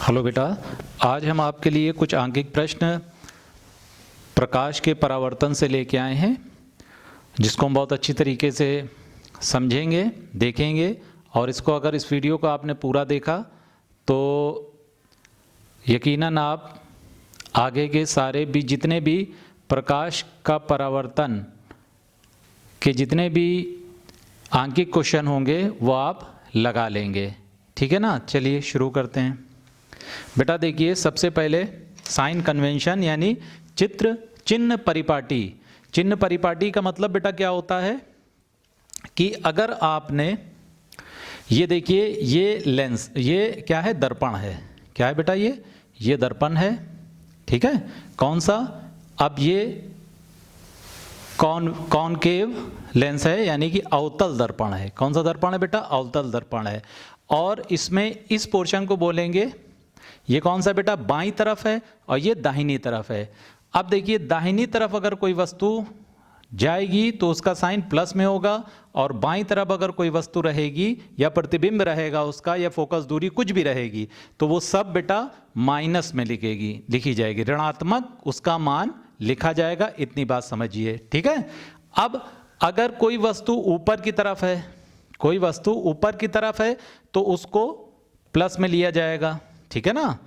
Hello बेटा, आज हम आपके लिए कुछ आंकिक प्रश्न प्रकाश के परावर्तन से लेके आए हैं, जिसको हम बहुत अच्छी तरीके से समझेंगे, देखेंगे। और इसको अगर इस वीडियो को आपने पूरा देखा तो यकीनन आप आगे के सारे भी जितने भी प्रकाश का परावर्तन के जितने भी आंकिक क्वेश्चन होंगे वो आप लगा लेंगे। ठीक है ना। चलिए शुरू करते हैं। बेटा देखिए, सबसे पहले साइन कन्वेंशन यानी चिन्ह परिपाटी। चिन्ह परिपाटी का मतलब बेटा क्या होता है कि अगर आपने ये देखिए, ये लेंस, ये क्या है, दर्पण है। क्या है बेटा, ये दर्पण है। ठीक है, कौन सा? अब ये कॉनकेव लेंस है, यानी कि अवतल दर्पण है। कौन सा दर्पण है बेटा? अवतल दर्पण है। और इसमें इस पोर्शन को बोलेंगे, ये कौन सा बेटा? बाईं तरफ है और ये दाहिनी तरफ है। अब देखिए, दाहिनी तरफ अगर कोई वस्तु जाएगी तो उसका साइन प्लस में होगा, और बाईं तरफ अगर कोई वस्तु रहेगी या प्रतिबिंब रहेगा उसका, या फोकस दूरी कुछ भी रहेगी, तो वो सब बेटा माइनस में लिखी जाएगी, ऋणात्मक उसका मान लिखा जाएगा। इतनी बात समझिए। ठीक है। अब अगर कोई वस्तु ऊपर की तरफ है, कोई वस्तु ऊपर की तरफ है तो उसको प्लस में लिया जाएगा। ठीक है ना।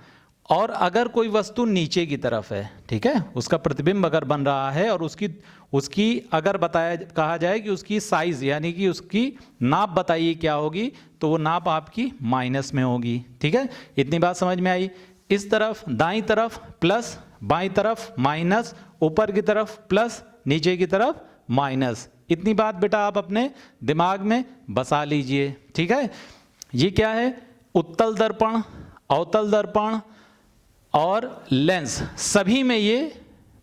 और अगर कोई वस्तु नीचे की तरफ है, ठीक है, उसका प्रतिबिंब अगर बन रहा है और उसकी अगर कहा जाए कि उसकी साइज यानी कि उसकी नाप बताइए क्या होगी, तो वो नाप आपकी माइनस में होगी। ठीक है, इतनी बात समझ में आई। इस तरफ दाईं तरफ प्लस, बाईं तरफ माइनस, ऊपर की तरफ प्लस, नीचे की तरफ माइनस। इतनी बात बेटा आप अपने दिमाग में बसा लीजिए। ठीक है। ये क्या है? उत्तल दर्पण, अवतल दर्पण और लेंस, सभी में ये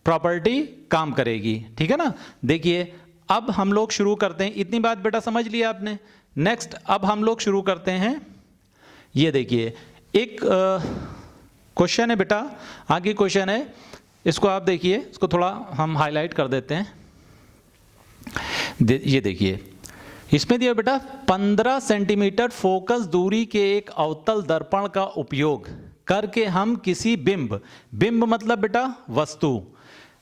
प्रॉपर्टी काम करेगी। ठीक है ना। देखिए, अब हम लोग शुरू करते हैं। इतनी बात बेटा समझ लिया आपने। नेक्स्ट अब हम लोग शुरू करते हैं। ये देखिए, एक क्वेश्चन है बेटा, आगे क्वेश्चन है, इसको आप देखिए, इसको थोड़ा हम हाईलाइट कर देते हैं। ये देखिए, इसमें दिया बेटा 15 सेंटीमीटर फोकस दूरी के एक अवतल दर्पण का उपयोग करके हम किसी बिंब मतलब बेटा वस्तु,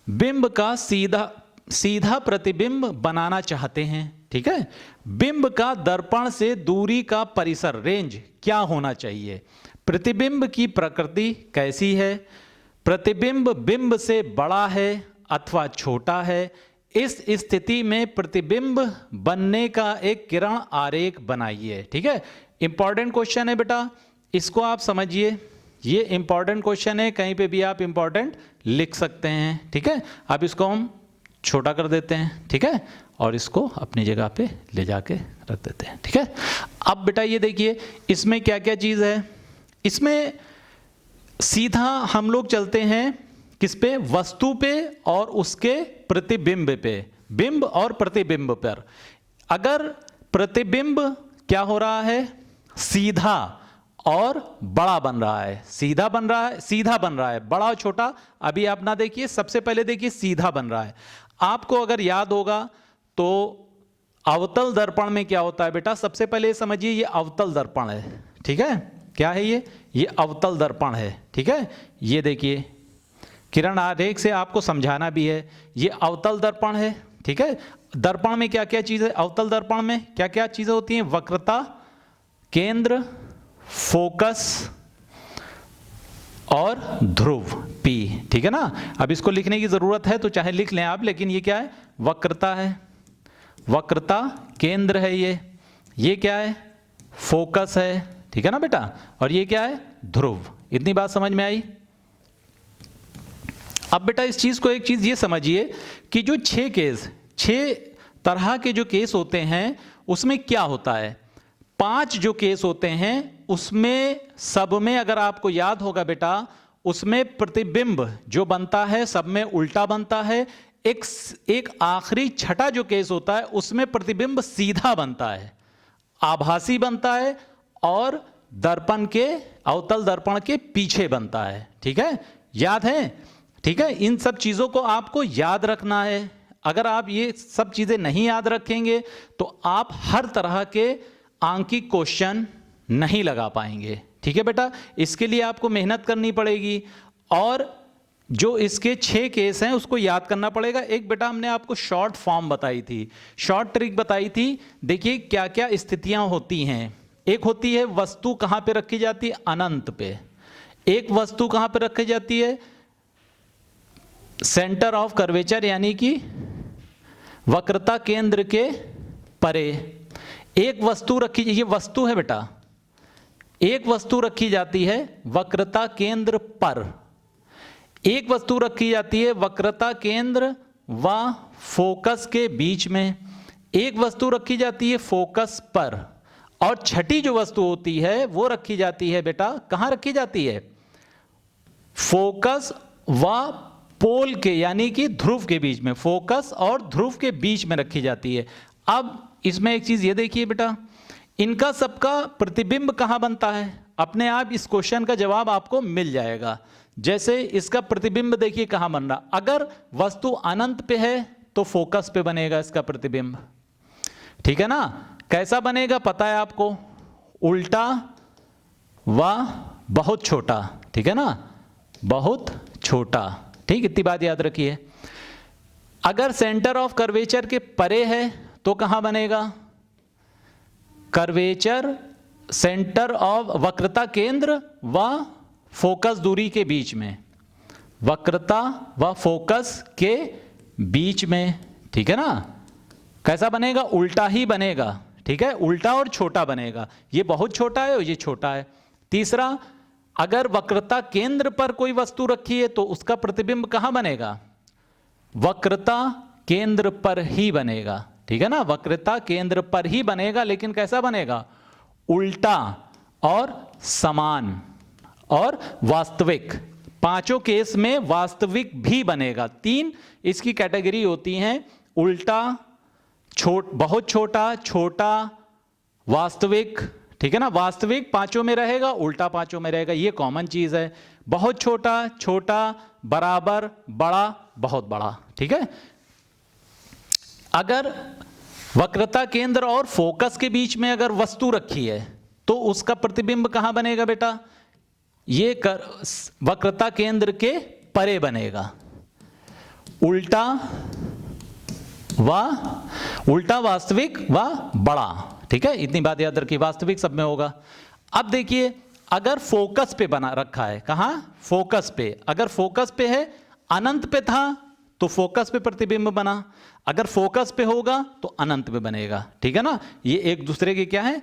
बिंब का सीधा प्रतिबिंब बनाना चाहते हैं। ठीक है। बिंब का दर्पण से दूरी का परिसर, रेंज क्या होना चाहिए? प्रतिबिंब की प्रकृति कैसी है? प्रतिबिंब बिंब से बड़ा है अथवा छोटा है? इस स्थिति में प्रतिबिंब बनने का एक किरण आरेख बनाइए। ठीक है, इंपॉर्टेंट क्वेश्चन है बेटा, इसको आप समझिए। ये इंपॉर्टेंट क्वेश्चन है, कहीं पे भी आप इंपॉर्टेंट लिख सकते हैं। ठीक है, अब इसको हम छोटा कर देते हैं। ठीक है, और इसको अपनी जगह पे ले जाके रख देते हैं। ठीक है। अब बेटा ये देखिए, इसमें क्या क्या चीज है। इसमें सीधा हम लोग चलते हैं किस पे? वस्तु पे और उसके प्रतिबिंब पे, बिंब और प्रतिबिंब पर। अगर प्रतिबिंब क्या हो रहा है? सीधा और बड़ा बन रहा है, सीधा बन रहा है, बड़ा और छोटा अभी आप ना देखिए, सबसे पहले देखिए सीधा बन रहा है। आपको अगर याद होगा तो अवतल दर्पण में क्या होता है बेटा? सबसे पहले समझिए, ये अवतल दर्पण है। ठीक है, क्या है ये अवतल दर्पण है। ठीक है, ये देखिए, किरण आरेख से आपको समझाना भी है, ये अवतल दर्पण है। ठीक है, दर्पण में क्या क्या चीजें, अवतल दर्पण में क्या क्या चीजें होती हैं? वक्रता, केंद्र, फोकस और ध्रुव P। ठीक है ना। अब इसको लिखने की जरूरत है तो चाहे लिख लें आप, लेकिन ये क्या है? वक्रता है, वक्रता केंद्र है। ये क्या है? फोकस है। ठीक है ना बेटा। और ये क्या है? ध्रुव। इतनी बात समझ में आई। अब बेटा इस चीज को, एक चीज ये समझिए कि जो 6 तरह के जो केस होते हैं उसमें क्या होता है? 5 जो केस होते हैं उसमें सब में, अगर आपको याद होगा बेटा, उसमें प्रतिबिंब जो बनता है सब में उल्टा बनता है। एक आखिरी छठा जो केस होता है उसमें प्रतिबिंब सीधा बनता है, आभासी बनता है, और दर्पण के, अवतल दर्पण के पीछे बनता है। ठीक है, याद है? ठीक है, इन सब चीजों को आपको याद रखना है। अगर आप ये सब चीजें नहीं याद रखेंगे तो आप हर तरह के आंकिक क्वेश्चन नहीं लगा पाएंगे। ठीक है बेटा, इसके लिए आपको मेहनत करनी पड़ेगी और जो इसके 6 केस हैं उसको याद करना पड़ेगा। एक बेटा हमने आपको शॉर्ट फॉर्म बताई थी, शॉर्ट ट्रिक बताई थी। देखिए क्या क्या स्थितियां होती हैं। एक होती है वस्तु कहां पे रखी जाती है, अनंत पे। एक वस्तु कहां पे रखी जाती है, सेंटर ऑफ कर्वेचर यानी कि वक्रता केंद्र के परे। एक वस्तु रखी, ये वस्तु है बेटा, एक वस्तु रखी जाती है वक्रता केंद्र पर, एक वस्तु रखी जाती है वक्रता केंद्र व फोकस के बीच में, एक वस्तु रखी जाती है फोकस पर, और छठी जो वस्तु होती है वो रखी जाती है बेटा, कहां रखी जाती है, फोकस व पोल के यानी कि ध्रुव के बीच में, फोकस और ध्रुव के बीच में रखी जाती है। अब इसमें एक चीज ये देखिए बेटा, इनका सबका प्रतिबिंब कहां बनता है, अपने आप इस क्वेश्चन का जवाब आपको मिल जाएगा। जैसे इसका प्रतिबिंब देखिए कहां बन रहा, अगर वस्तु अनंत पे है तो फोकस पे बनेगा इसका प्रतिबिंब, ठीक है ना। कैसा बनेगा पता है आपको, उल्टा व बहुत छोटा, ठीक है ना, बहुत छोटा, ठीक, इतनी बात याद रखिए। अगर सेंटर ऑफ कर्वेचर के परे है तो कहां बनेगा, कर्वेचर सेंटर ऑफ वक्रता केंद्र व फोकस दूरी के बीच में, वक्रता व फोकस के बीच में, ठीक है ना। कैसा बनेगा, उल्टा ही बनेगा, ठीक है, उल्टा और छोटा बनेगा, ये बहुत छोटा है और ये छोटा है। तीसरा, अगर वक्रता केंद्र पर कोई वस्तु रखी है तो उसका प्रतिबिंब कहां बनेगा, वक्रता केंद्र पर ही बनेगा, ठीक है ना, वक्रता केंद्र पर ही बनेगा, लेकिन कैसा बनेगा, उल्टा और समान और वास्तविक। पांचों केस में वास्तविक भी बनेगा। 3 इसकी कैटेगरी होती हैं, उल्टा, बहुत छोटा, छोटा, वास्तविक, ठीक है ना। वास्तविक पांचों में रहेगा, उल्टा पांचों में रहेगा, ये कॉमन चीज है। बहुत छोटा, छोटा, बराबर, बड़ा, बहुत बड़ा, ठीक है। अगर वक्रता केंद्र और फोकस के बीच में अगर वस्तु रखी है तो उसका प्रतिबिंब कहां बनेगा बेटा, ये वक्रता केंद्र के परे बनेगा, उल्टा वास्तविक व बड़ा, ठीक है, इतनी बात याद रखिए, वास्तविक सब में होगा। अब देखिए अगर फोकस पे बना रखा है, कहां, फोकस पे, अगर फोकस पे है, अनंत पे था तो फोकस पे प्रतिबिंब बना, अगर फोकस पे होगा तो अनंत पे बनेगा, ठीक है ना। ये एक दूसरे के क्या है,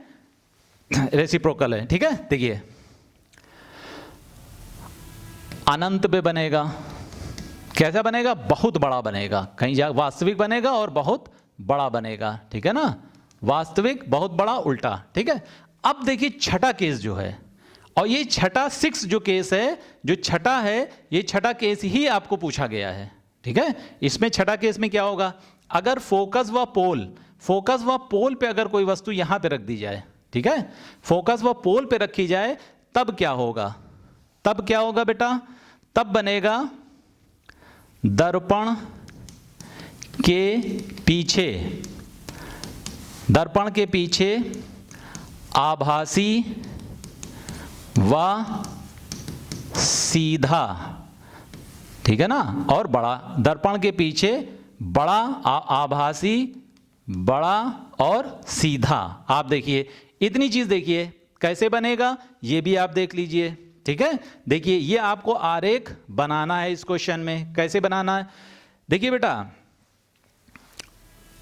रेसिप्रोकल है, ठीक है। देखिए अनंत पे बनेगा, कैसा बनेगा, बहुत बड़ा बनेगा, कहीं जा वास्तविक बनेगा और बहुत बड़ा बनेगा, ठीक है ना, वास्तविक, बहुत बड़ा, उल्टा, ठीक है। अब देखिए छठा केस जो है, और ये छठा 6 जो केस है, जो छठा है, ये छठा केस ही आपको पूछा गया है, ठीक है। इसमें छठा केस में क्या होगा, अगर फोकस व पोल पे अगर कोई वस्तु यहां पे रख दी जाए, ठीक है, फोकस व पोल पे रखी जाए, तब क्या होगा, तब क्या होगा बेटा, तब बनेगा दर्पण के पीछे, दर्पण के पीछे आभासी व सीधा, ठीक है ना, और बड़ा, दर्पण के पीछे बड़ा, आभासी, बड़ा और सीधा। आप देखिए इतनी चीज देखिए कैसे बनेगा, ये भी आप देख लीजिए, ठीक है। देखिए ये आपको आरेख बनाना है इस क्वेश्चन में, कैसे बनाना है, देखिए बेटा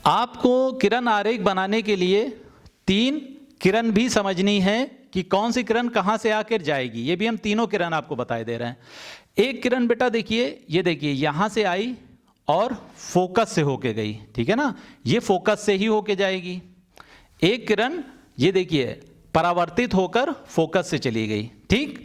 आपको किरण आरेख बनाने के लिए 3 किरण भी समझनी है कि कौन सी किरण कहां से आकर जाएगी, ये भी हम तीनों किरण आपको बताए दे रहे हैं। एक किरण बेटा देखिए, ये देखिए यहां से आई और फोकस से होके गई, ठीक है ना, ये फोकस से ही होके जाएगी। एक किरण ये देखिए परावर्तित होकर फोकस से चली गई, ठीक।